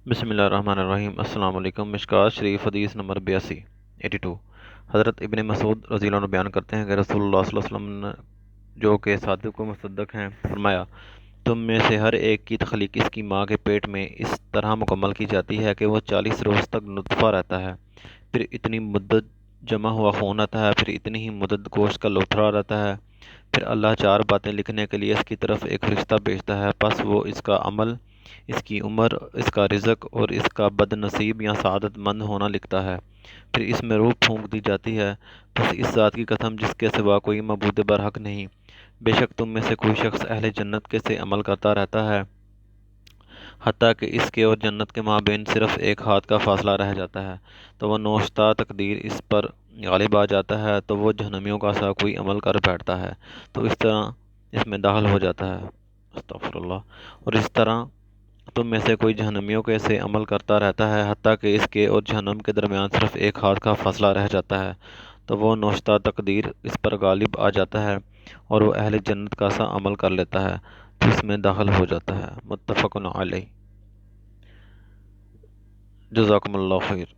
بسم اللہ الرحمن الرحیم۔ السلام علیکم۔ مشکوٰۃ شریف حدیث نمبر 82 حضرت ابن مسعود رضی اللہ عنہ بیان کرتے ہیں کہ رسول اللہ صلی اللہ علیہ وسلم نے، جو کہ صادق و مصدق ہیں، فرمایا، تم میں سے ہر ایک کی تخلیق اس کی ماں کے پیٹ میں اس طرح مکمل کی جاتی ہے کہ وہ 40 روز تک نطفہ رہتا ہے، پھر اتنی مدت جمع ہوا خون آتا ہے، پھر اتنی ہی مدت گوشت کا لوتھڑا رہتا ہے، پھر اللہ 4 باتیں لکھنے کے لیے اس کی طرف ایک فرشتہ بھیجتا ہے، پس وہ اس کا عمل، اس کی عمر، اس کا رزق اور اس کا بد نصیب یا سعادت مند ہونا لکھتا ہے۔ پھر اس میں روح پھونک دی جاتی ہے، بس اس ذات کی قسم جس کے سوا کوئی معبود برحق نہیں، بے شک تم میں سے کوئی شخص اہل جنت کے سے عمل کرتا رہتا ہے حتیٰ کہ اس کے اور جنت کے مابین صرف ایک ہاتھ کا فاصلہ رہ جاتا ہے، تو وہ نوشتہ تقدیر اس پر غالب آ جاتا ہے، تو وہ جہنمیوں کا سا کوئی عمل کر بیٹھتا ہے، تو اس طرح اس میں داخل ہو جاتا ہے۔ استغفر اللہ۔ اور اس طرح تم میں سے کوئی جہنمیوں کے سے عمل کرتا رہتا ہے حتیٰ کہ اس کے اور جہنم کے درمیان صرف ایک ہاتھ کا فاصلہ رہ جاتا ہے، تو وہ نوشتہ تقدیر اس پر غالب آ جاتا ہے اور وہ اہل جنت کا سا عمل کر لیتا ہے، تو اس میں داخل ہو جاتا ہے۔ متفق علیہ۔ جزاکم اللہ خیر۔